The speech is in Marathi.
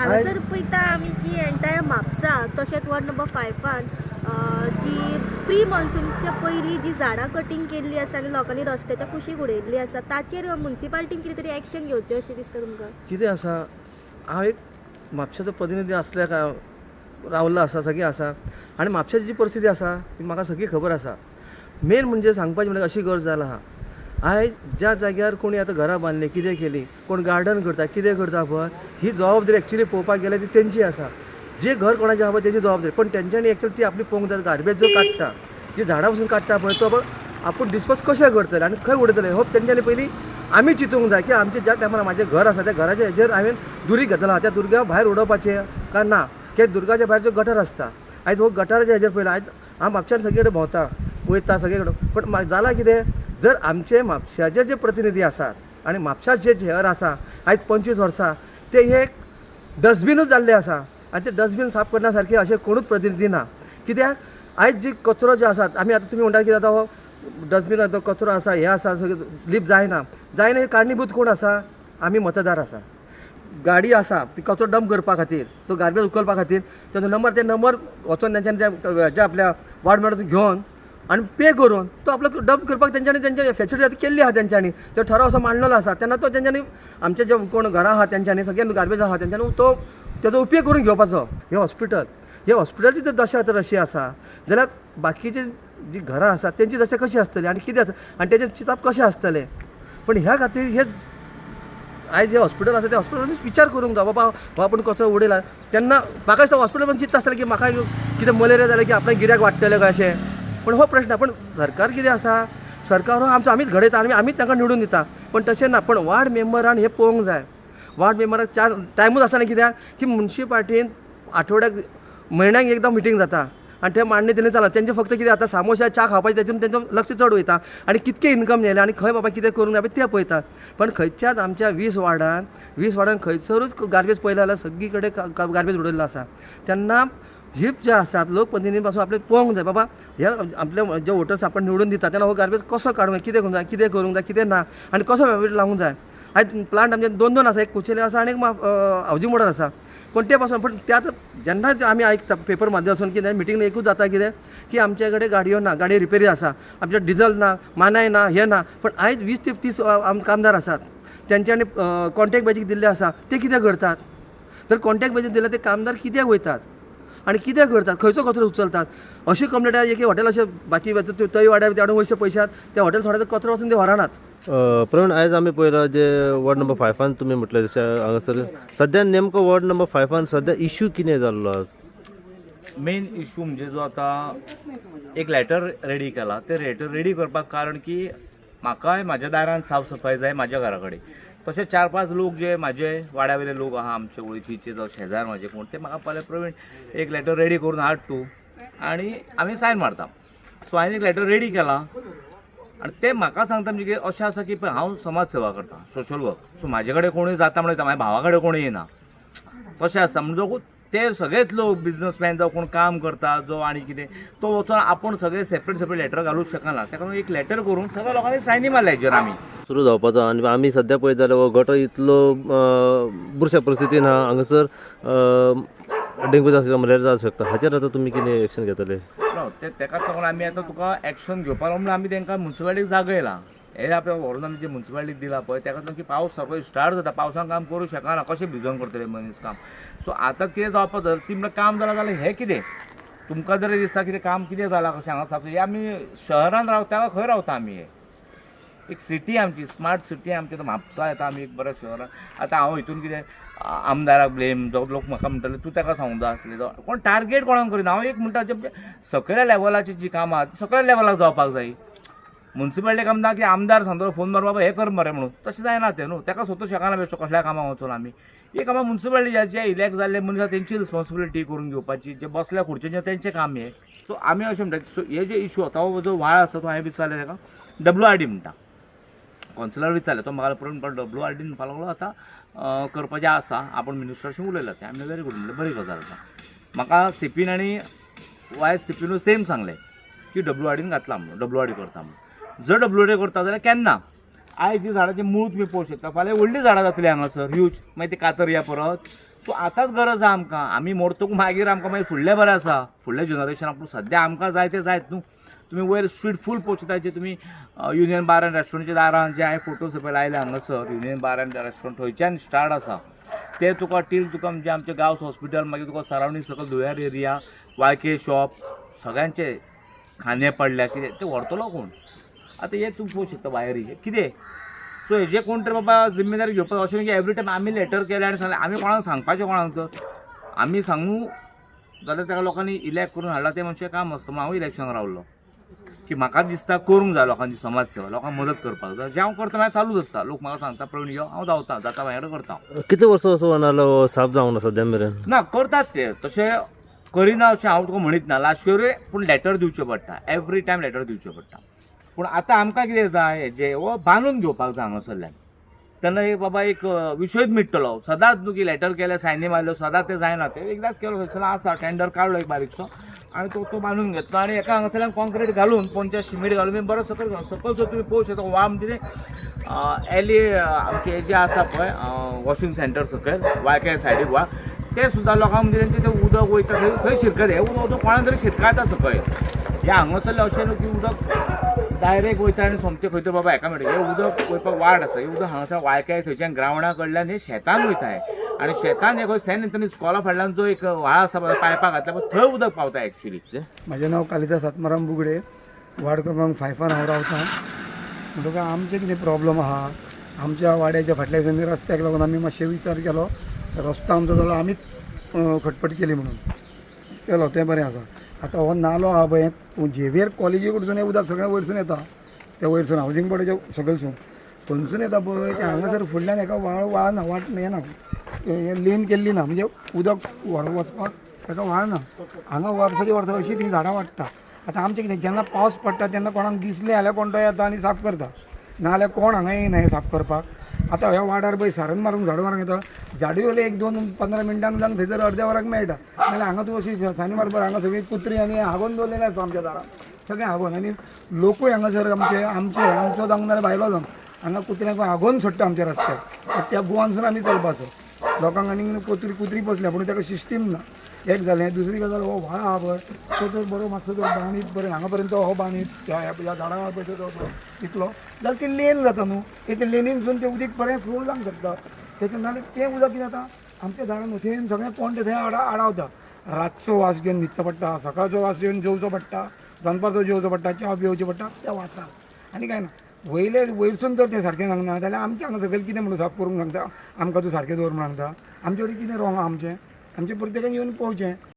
हांगासर पळयता आमी की एंटायर म्हापसा तशेंच वॉर्ड नंबर 5 जी प्री मॉन्सूनच्या पयलीं जी झाडां कटींग केल्ली आसा आनी लोकांनी रस्त्याच्या कुशीक उडयल्ली आसा ताचेर म्युन्सिपाल्टीन कितें तरी एक्शन घेवचें अशें दिसता तुमकां? कितें आसा, हांव एक म्हापशाचो प्रतिनिधी असल्या काय रावल्लो आसा, सगळें आसा आनी म्हापशाची जी परिस्थिती आसा ती म्हाका सगळी खबर आसा. मेन म्हणजे सांगपाचें म्हणजे अशी गरज जाला आहा, आयज ज्या जाग्यार कोणी आतां घरां बांदली, कितें केली, कोण गार्डन करता, कितें करता पळय, ही जबाबदारी एक्चुअली पळोवपाक गेल्यार ती तेंची आसा. जे घर कोणाचें आहा पळय तेजी जबाबदारी, पण तेंच्यांनी एक्चुअली ती आपली पळोवंक जाय. गार्बेज जो काडटा, जी झाडां पसून काडटा पळय, तो आपूण डिस्पोज कशें करतले आनी खंय उडयतले, हो तेंच्यांनी पयलीं आमी चिंतूंक जाय की आमचे ज्या टायमार म्हाजें घर आसा त्या घराच्या हेजेर हांवें दुरी घेतला, त्या दुर्गा भायर उडोवपाचें काय ना, कित्याक दुर्गाच्या भायर जो गटर आसता, आयज हो गटाराच्या हेजेर पयला, आयज हांव म्हापशार सगळे कडेन भोंवता, वयता सगळे कडेन, पण जाला कितें, जर आमचे म्हापशाचे जे प्रतिनिधी आसात आनी म्हापशा जे शहर आसा आयज 25 वर्सां ते एक डस्टबिनूच जाल्ले आसा आनी ते डस्टबीन साफ करण्या सारके अशे कोणूच प्रतिनिधी ना. कित्याक आयज जी कचरो जो आसात, आमी आतां तुमी म्हणटा कितें आतां हो डस्टबीन तो कचरो आसा, हे आसा, सगळें लिप जायना हे कारणीभूत कोण आसा, आमी मतदार आसा. गाडी आसा ती कचरो डंप करपा खातीर, तो गार्बेज उखलपा खातीर तेजो नंबर वचोन तेंच्यांनी ज्या आपल्या वार्ड मेंबराचो घेवन आनी पे करून तो आपलो डंप करपाक तेंच्यांनी फॅसिलिटी केल्ली आहा. तेंच्यांनी तो ठराव असो मांडलेलो आसा, तेन्ना तो तेंच्यांनी आमचे जे कोण घरां आहा तेंच्यांनी सगळ्यांनी गार्बेज आहा तेंच्यांनी तो तेजो उपयोग करून घेवपाचो. हे हॉस्पिटलाची जर दशा तर अशी आसा जाल्यार बाकीची जी घरां आसात तेंची दशा कशी आसतली आनी कितें आसा आनी तेजे चिंतप कशें आसतलें. पण ह्या खातीर हे आयज जे हॉस्पिटल आसा त्या हॉस्पिटलांनी विचार करूंक जाय, बाबा हो आपूण कचरो उडयला तेन्ना म्हाका दिसता हॉस्पिटल पण चिंतता आसतलें की म्हाका कितें मलेरिया जालें की आपल्या गिऱ्याक वाडटलें काय अशें. पण हो प्रश्न, पण सरकार कितें आसा, सरकार हो आमीच घडयता आनी आमीच तांकां निवडून दिता, पण तशें ना. पण वार्ड मेंबरान हे पळोवंक जाय. वार्ड मेंबराक 4 टायमूच आसना, कित्याक की म्युन्सिपाल्टीन आठवड्याक म्हयन्याक एकदां मिटींग जाता आनी ते मांडणी तेणी चलना. तेंचे फक्त कितें आतां सामोसा च्या खावपाचें तेतून तेंचो लक्ष चड वयता आनी कितकें इन्कम येयलें आनी खंय बाबा कितें करूंक जाय तें पळयतात. पण खंयच्याच आमच्या 20 वार्डान खंयसरूच गार्बेज पळयलें जाल्यार सगळी कडेन गार्बेज उडयल्लो आसा. तेन्ना ही जे आसात लोकप्रतिनिधी पासून आपले पळोवंक जाय, बाबा ह्या आपले जे वोटर्स आपण निवडून दिता तेन्ना हो गार्बेज कसो काडूंक जाय, कितें करूंक जाय, कितें ना आनी कसो वेवस्थीत लावूंक जाय. आयज प्लांट आमचे 2 आसा, एक कुचेले आसा आनी एक हावजी मोडर आसा. पण ते पासून पण त्यात जेन्ना आमी आयकता पेपर माध्यमांतून कितें मिटींग एकूच जाता कितें की आमचे कडेन गाडयो ना, गाडी रिपेरी आसा, आमचे डिझल ना, मानाय ना, हे ना. पण आयज 20 ते 30 कामदार आसात, तेंच्यांनी कॉन्ट्रॅक्ट बेजीक दिल्ले आसा, ते कितें करतात. तर कॉन्ट्रॅक्ट बेजीक दिले ते कामदार कित्याक वयतात आनी कितें करतात, खंयचो कचरो उचलतात. अशी कंप्लेंट आहा, एक हॉटेल अशें बाकी तय वाड्यार ते वयशे पयशात त्या हॉटेल थोडे कचरो वचून ते व्हरानात. प्रवीण, आयज आमी पळयला जे वॉर्ड नंबर 5 तुमी म्हटलें जशें हांगासर सद्या नेमको वॉर्ड नंबर 5 सद्या इश्यू कितें जाल्लो? मेन इश्यू म्हणजे जो आता एक लेटर रेडी केला, ते लेटर रेडी करपाक कारण की म्हाकाय म्हाज्या दारान साफ सफाई जाय म्हाज्या घरा कडेन. तशें 4-5 लोक जे म्हाजे वाड्या वयले लोक आहा, आमचे वळखीचे जावं शेजार म्हाजे कोण, ते म्हाका पावले, प्रवीण एक लेटर रेडी करून हाड तूं, आनी आमी सायन मारता. सो हांवें एक लेटर रेडी केला आनी ते म्हाका सांगता म्हणजे अशें आसा की हांव समाज सेवा करता, सोशल वर्क. सो म्हाजे कडेन कोणूय जाता म्हणटा, म्हाज्या भावा कडेन कोणूय येना, तशें आसता. म्हणजे ते सगळेच लोक बिझनसमॅन जावं कोण काम करता जो आनी कितें, तो वचून आपूण सगळे सेपरेट लेटर घालूंक शकना. ताका लागून एक लेटर करून सगळ्या लोकांनी सायनी मारल्या हेजेर आमी सुरू जावपाचो. आनी आमी सद्या पळयत जाल्यार हो गटर इतलो बुरशा परिस्थितीन आहा, हांगासर डेंगू जावं शकता, मलेरिया जावं शकता. हाचेर आतां तुमी कितें एक्शन घेतले? तेकाच लागून आमी आतां तुका एक्शन घेवपाक म्हणून आमी तांकां म्युन्सिपाल्टीक जागयला. हे आपल्या व्हरून आमी जे म्युन्सिपाल्टीक दिला पळय ताका लागून की पावस सगळो स्टार्ट जाता, पावसान काम करूं शकना, कशें भिजोन करतले मनीस काम. सो आतां कितें जावपाक जर ती म्हणल्यार काम जालां जाल्यार हें कितें तुमकां जर दिसता कितें काम कितें जालां कशें हांगा साफ, हे आमी शहरान रावता खंय रावता आमी, हे एक सिटी आमची स्मार्ट सिटी आमची. म्हापसा येता आमी एक बऱ्या शहरान. आतां हांव हितून कितें आमदाराक ब्लेम जो लोक म्हाका म्हणटले तूं ताका सांगूंक जाय आसलें, कोण टार्गेट कोणाक करिना. हांव एक म्हणटा जे सकयल्या लेवलाची जी कामां आहा ती सकयल्या लेवलाक जावपाक जाय. म्युन्सिपाल्टी काम ना की आमदार सांगतलो फोन मार बाबा हे कर मरे म्हणून, तशें जायना तें न्हू. ताका स्वतू शकना बेश्टो कसल्या कामाक वचून आमी. ही कामां म्युन्सिपाल्टी जे इलेक्ट जाल्ले मनीस आसा तेंची रिस्पॉन्सिबिलिटी करून घेवपाची, जे बसल्या खुर्चेचेर तेंचें काम हे. सो आमी अशें म्हणटा सो हे जे इश्यू तो जो व्हाळ आसा तो हांवें विचारले ताका WRD म्हणटा, कॉन्सिलर विचारले, तो म्हाका प्रवीण WRD म्हणपाक लागलो आतां करपाचें आसा, आपूण मिनिस्टरशी उलयला. तें आमी वेरी गूड म्हणलें, बरी गजाल आसा. म्हाका CPन आनी वायस CPनूय सेम सांगलें की WRDन घातला म्हणून, WRD करता म्हणून. जर WRD करता जाल्यार केन्ना आयज जी झाडांचे मूळ तुमी पळोवंक शकता, फाल्यां व्हडलीं झाडां जातलीं हांगासर ह्यूज, मागीर ती कातर या परत सो आतांच गरज आहा आमकां. आमी मोडतूक मागीर आमकां मागीर फुडलें बरें आसा, फुडल्या जनरेशनाक. पूण सद्या आमकां जाय तें जायत न्हू. तुमी वयर स्ट्रीट फूल पळोवचें जे तुमी युनियन बार एंड रेस्टॉरंटच्या दारान जे हांवें फोटोज पळय लायले हांगासर, युनियन बार एंड रेस्टॉरंट थंयच्यान स्टार्ट आसा ते तुका टील तुका म्हणजे आमचे गांवस हॉस्पिटल, मागीर तुका सरावंडींग सकयल दुयार एरिया, वायके शॉप, सगळ्यांचे खांदे पडल्या कितें ते व्हरतलो कोण? आतां हे तूं पळोवंक शकता भायर कितें. सो हेजे कोण तरी बाबा जिम्मेदारी घेवपाक. अशें न्ही की एवरी टायम आमी लेटर केलें आनी सांगलें. आमी कोणाक सांगपाचें कोणाक तर? आमी सांगू जाल्यार ताका लोकांनी इलॅक्ट करून हाडला ते मनशें काम आसता. हांव इलेक्शन रावलो की म्हाका दिसता करूंक जाय लोकांची समाज सेवा, लोकांक मदत करपाक जाय. जें हांव करता मागीर चालूच आसता. लोक म्हाका सांगता प्रवीण यो हांव धांवता, जाता भायर करता. कितले वर्स असो नालो साफ जावंक ना सद्या मेरेन? ना करतात ते तशें करिना अशें हांव तुका म्हणीत ना. लास्ट इयर पूण लेटर दिवचें पडटा, एवरी टायम लेटर दिवचें पडटा. पूण आतां आमकां कितें जाय हेजे हो बांदून घेवपाक जाय हांगासरल्यान. तेन्ना एक बाबा एक विशयच मिटतलो. सदांच न्हू की लेटर केले सायनी मारल्यो सदांच तें जायना. तें एकदांच केलो थंयसर आसा टेंडर काडलो एक बारीकसो आनी तो बांदून घेतलो आनी एका हांगासरल्यान कॉन्क्रीट घालून पंचायत सिमेंट घालून बरो सकयल सकयल जर तुमी पळोवंक शकता वा म्हणजे एली आमचे जे आसा पळय वॉशिंग सेंटर सकयल वायके सायडीक वा ते सुद्दां लोकांक म्हणजे तेंचें तें उदक वयता थंय शिरकत. हें उदक कोणाक तरी शिरकायता सकयल. हे हांगासरलें अशें न्हू की उदक डायरेक्ट वयता आनी सोमतें खंय तरी बाबा एका मेळटा. हें उदक वयपाक वाट आसा. हें उदक हांगासर वायके थंयच्यान ग्रावंडा कडल्यान हें शेतान वयता. आनी शेतान हे खंय सेंट एंथनी स्कॉला फाटल्यान जो एक व्हाळ आसा पायपा घातल्या पळय थंय उदक पावता एक्चुली. म्हजें नांव कालिदास आत्माराम बुगडे, वार्ड क्रमांक 5 हांव रावतां. म्हणटकच आमचें कितें प्रॉब्लम आहा आमच्या वाड्याच्या फाटल्या दिसांनी रस्त्याक लागून आमी मातशें विचार केलो. रस्तो आमचो जालो आमीच खटपट केली म्हणून केलो तें बरें आसा. आतां हो नालो आहा पळय झेवियर कॉलेजी कडसून हें उदक सगळें वयरसून येता. त्या वयरसून हावजींग बोर्डाच्या सकयलसून थंयसून येता पळय ते हांगासर फुडल्यान हेका व्हाळ ना वाट येना. हें लेन केल्ली ना म्हणजे उदक वचपाक ताका व्हाळ ना. हांगा वर्साची वर्सां अशीं ती झाडां वाडटा. आतां आमचें कितें जेन्ना पावस पडटा तेन्ना कोणाक दिसलें जाल्यार कोण तो येता आनी साफ करता. नाजाल्यार कोण हांगा येयना हें साफ करपाक. आतां ह्या वाड्यार पळय सारन मारूंक झाडां मारूंक येता. झाडी वयले 1-2-15 मिनटांक जावन थंयसर अर्द्या वराक मेळटा. नाजाल्यार हांगा तूं अशी सानी मारपाक हांगा सगळी कुत्री आनी हागोन दवरलेले आसता आमच्या दारान सगळें हागोन. आनी लोकूय हांगासर आमचो जावंक नाल्यार भायलो जावं हांगा कुत्र्यांक हागोन सोडटा आमच्या रस्त्यार. त्या गोवानसून आमी चलपाचो. लोकांक आनी कुत्री बसल्या पूण ताका सिस्टीम ना. एक जालें. दुसरी गजाल हो व्हाळ आहा पळय तो तर बरो मातसो जर बांदीत बरें हांगा पर्यंत हो बांदीत ह्या झाडां पळय तो इतलो जाल्यार ती लेन जाता न्हू. ते लेनीनसून तें उदीक बरें फ्लो जावंक शकता. तेच्या नाल्यार तें उदक कितें जाता आमच्या झाडांक थंय सगळें कोण ते थंय आडावता. रातचो वास घेवन न्हिदचो पडटा, सकाळचो वास घेवन जेवचो पडटा, दनपारचो जेवचो पडटा, च्या पिवचें पडटा त्या वासान. आनी काय ना वयरसून तर तें सारकें सांगना जाल्यार आमच्या हांगा सकयल कितें म्हणून साफ करूंक सांगता. आमकां तूं सारकें दवर म्हूण सांगता. आमचे कडेन कितें रॉंग आहा आमचें प्रत्येकान येवन पळोवचें.